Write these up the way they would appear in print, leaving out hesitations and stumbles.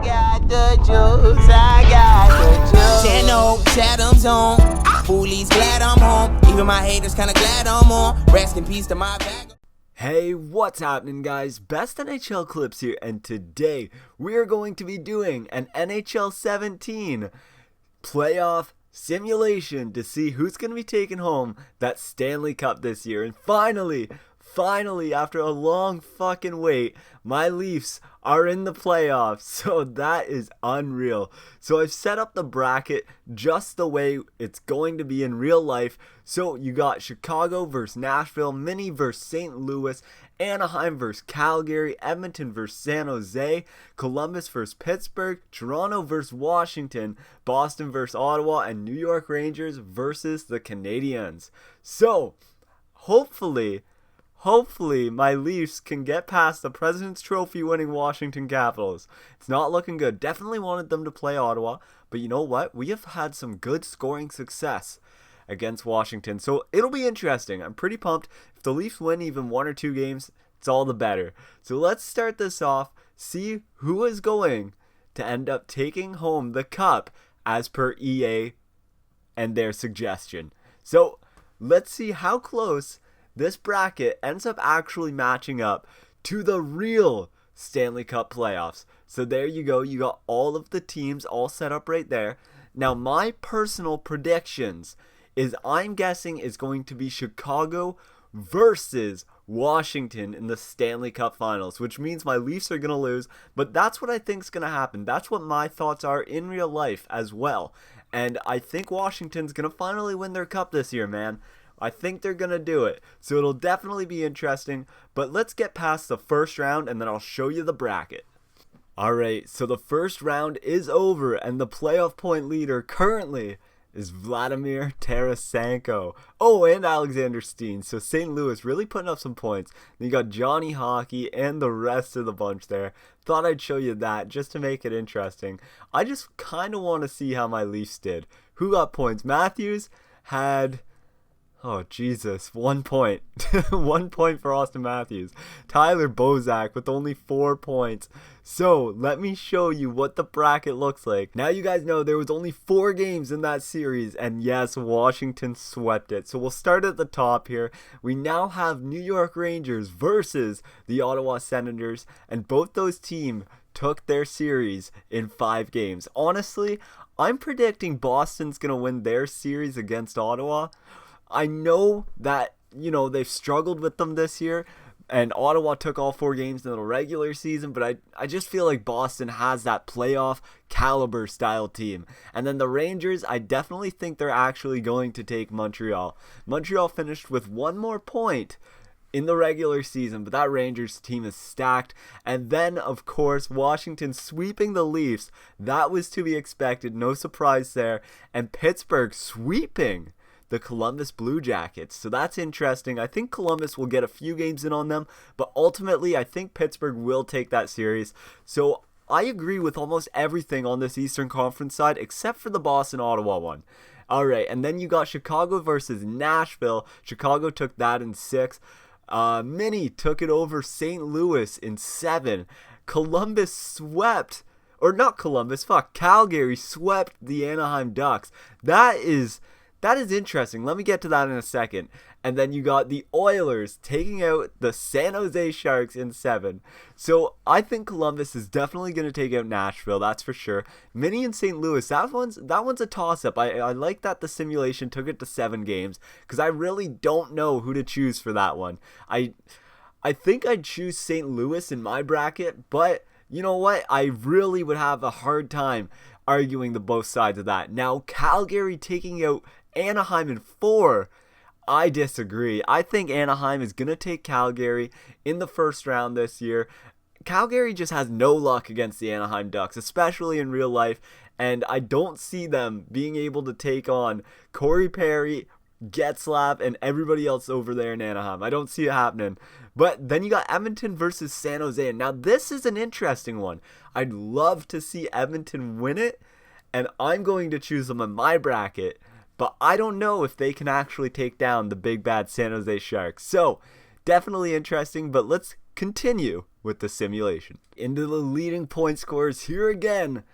got the juice, I got the juice. 10 old Chatham's on. Foolies glad I'm home. Even my haters kinda glad I'm on. Rest in peace to my bag. Hey, what's happening, guys? Best NHL Clips here, and today we are going to be doing an NHL 17 playoff simulation to see who's going to be taking home that Stanley Cup this year. And finally, after a long fucking wait, my Leafs are in the playoffs, so that is unreal. So I've set up the bracket just the way it's going to be in real life. So you got Chicago versus Nashville, Mini versus St. Louis, Anaheim versus Calgary, Edmonton versus San Jose, Columbus versus Pittsburgh, Toronto versus Washington, Boston versus Ottawa, and New York Rangers versus the Canadiens. So hopefully my Leafs can get past the President's Trophy winning Washington Capitals. It's not looking good. Definitely wanted them to play Ottawa, but you know what? We have had some good scoring success against Washington, so it'll be interesting. I'm pretty pumped. If the Leafs win even one or two games, it's all the better. So let's start this off, see who is going to end up taking home the cup as per EA and their suggestion. So let's see how close this bracket ends up actually matching up to the real Stanley Cup playoffs. So there you go. You got all of the teams all set up right there. Now, my personal predictions is I'm guessing is going to be Chicago versus Washington in the Stanley Cup Finals, which means my Leafs are going to lose, but that's what I think is going to happen. That's what my thoughts are in real life as well. And I think Washington's going to finally win their cup this year, man. I think they're going to do it. So it'll definitely be interesting. But let's get past the first round and then I'll show you the bracket. Alright, so the first round is over and the playoff point leader currently is Vladimir Tarasenko. Oh, and Alexander Steen. So St. Louis really putting up some points. Then you got Johnny Hockey and the rest of the bunch there. Thought I'd show you that just to make it interesting. I just kind of want to see how my Leafs did. Who got points? Matthews had... Oh, Jesus. 1 point. 1 point for Austin Matthews. Tyler Bozak with only 4 points. So, let me show you what the bracket looks like. Now you guys know there was only 4 games in that series. And yes, Washington swept it. So, we'll start at the top here. We now have New York Rangers versus the Ottawa Senators. And both those teams took their series in 5 games. Honestly, I'm predicting Boston's going to win their series against Ottawa. I know that, they've struggled with them this year, and Ottawa took all 4 games in the regular season, but I just feel like Boston has that playoff caliber style team. And then the Rangers, I definitely think they're actually going to take Montreal. Montreal finished with 1 more point in the regular season, but that Rangers team is stacked. And then, of course, Washington sweeping the Leafs. That was to be expected, no surprise there. And Pittsburgh sweeping the Columbus Blue Jackets. So that's interesting. I think Columbus will get a few games in on them, but ultimately I think Pittsburgh will take that series. So I agree with almost everything on this Eastern Conference side except for the Boston-Ottawa one. Alright, and then you got Chicago versus Nashville. Chicago took that in 6. Mini took it over St. Louis in 7. Columbus swept, or not Columbus, Calgary swept the Anaheim Ducks. That is interesting. Let me get to that in a second. And then you got the Oilers taking out the San Jose Sharks in 7. So I think Columbus is definitely going to take out Nashville. That's for sure. Mini and St. Louis, that one's a toss-up. I like that the simulation took it to 7 games because I really don't know who to choose for that one. I think I'd choose St. Louis in my bracket, but you know what? I really would have a hard time arguing the both sides of that. Now, Calgary taking out Anaheim in 4. I disagree. I think Anaheim is going to take Calgary in the first round this year. Calgary just has no luck against the Anaheim Ducks, especially in real life, and I don't see them being able to take on Corey Perry, Getzlaf, and everybody else over there in Anaheim. I don't see it happening. But then you got Edmonton versus San Jose. And now this is an interesting one. I'd love to see Edmonton win it, and I'm going to choose them in my bracket. But I don't know if they can actually take down the big bad San Jose Sharks. So, definitely interesting, but let's continue with the simulation. Into the leading point scorers here again.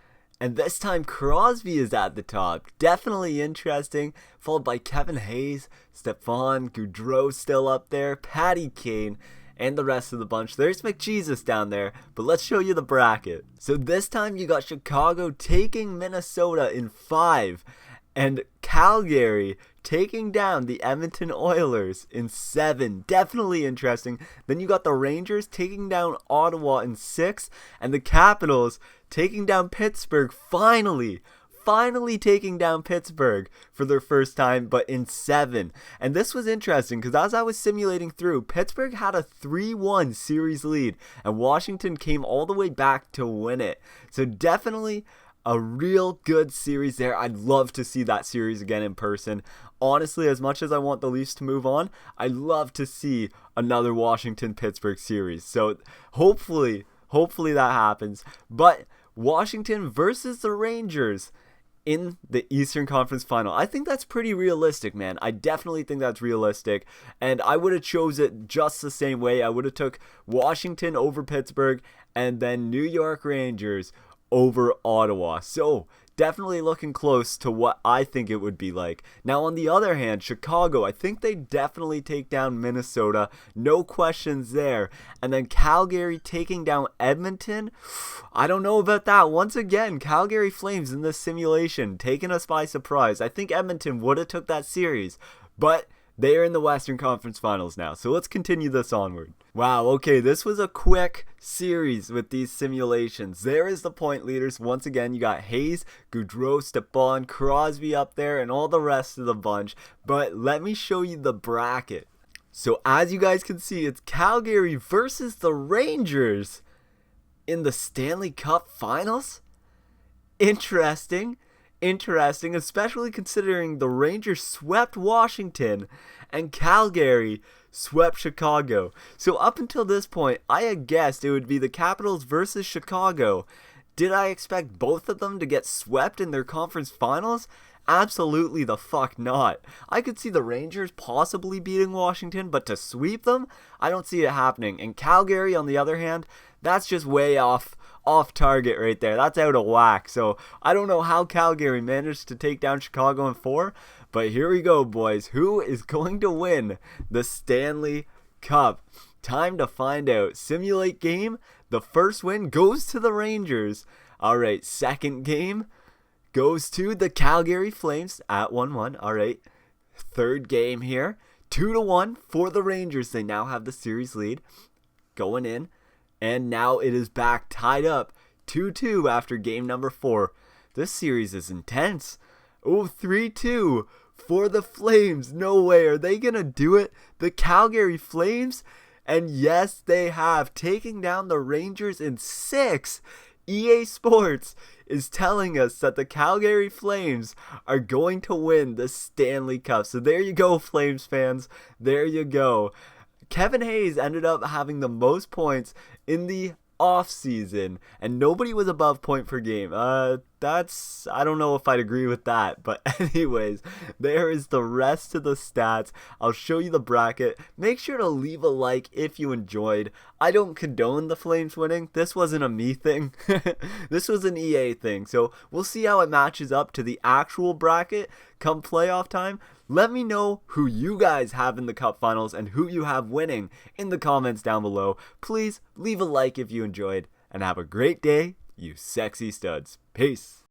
And this time Crosby is at the top. Definitely interesting. Followed by Kevin Hayes, Stephane Gaudreau still up there, Patty Kane, and the rest of the bunch. There's McJesus down there, but let's show you the bracket. So this time you got Chicago taking Minnesota in 5, and Calgary taking down the Edmonton Oilers in 7. Definitely interesting. Then you got the Rangers taking down Ottawa in 6, and the Capitals taking down Pittsburgh finally taking down Pittsburgh for their first time, but in 7. And this was interesting because as I was simulating through, Pittsburgh had a 3-1 series lead, and Washington came all the way back to win it. So definitely a real good series there. I'd love to see that series again in person. Honestly, as much as I want the Leafs to move on, I'd love to see another Washington-Pittsburgh series. So hopefully that happens. But Washington versus the Rangers in the Eastern Conference Final. I think that's pretty realistic, man. I definitely think that's realistic. And I would have chose it just the same way. I would have took Washington over Pittsburgh and then New York Rangers over Ottawa. So definitely looking close to what I think it would be like. Now on the other hand, Chicago, I think they definitely take down Minnesota. No questions there. And then Calgary taking down Edmonton. I don't know about that. Once again, Calgary Flames in this simulation, taking us by surprise. I think Edmonton would have took that series, but they are in the Western Conference Finals now. So let's continue this onward. Wow, okay, this was a quick series with these simulations. There is the point leaders. Once again, you got Hayes, Gaudreau, Stephane, Crosby up there, and all the rest of the bunch. But let me show you the bracket. So as you guys can see, it's Calgary versus the Rangers in the Stanley Cup Finals. Interesting, especially considering the Rangers swept Washington and Calgary swept Chicago. So up until this point, I had guessed it would be the Capitals versus Chicago. Did I expect both of them to get swept in their conference finals? Absolutely the fuck not. I could see the Rangers possibly beating Washington, but to sweep them, I don't see it happening. And Calgary, on the other hand, that's just way off target right there. That's out of whack. So I don't know how Calgary managed to take down Chicago in 4, but here we go, boys. Who is going to win the Stanley Cup? Time to find out. Simulate game. The first win goes to the Rangers. All right, second game goes to the Calgary Flames at 1-1. All right, third game here, 2-1 for the Rangers. They now have the series lead going in. And now it is back tied up 2-2 after game number 4. This series is intense. Oh, 3-2 for the Flames. No way. Are they going to do it? The Calgary Flames? And yes, they have. Taking down the Rangers in 6. EA Sports is telling us that the Calgary Flames are going to win the Stanley Cup. So there you go, Flames fans. There you go. Kevin Hayes ended up having the most points in the offseason, and nobody was above point per game. I don't know if I'd agree with that, but anyways, there is the rest of the stats. I'll show you the bracket. Make sure to leave a like if you enjoyed. I don't condone the Flames winning. This wasn't a me thing. This was an EA thing, so we'll see how it matches up to the actual bracket come playoff time. Let me know who you guys have in the Cup Finals and who you have winning in the comments down below. Please leave a like if you enjoyed, and have a great day, you sexy studs. Peace.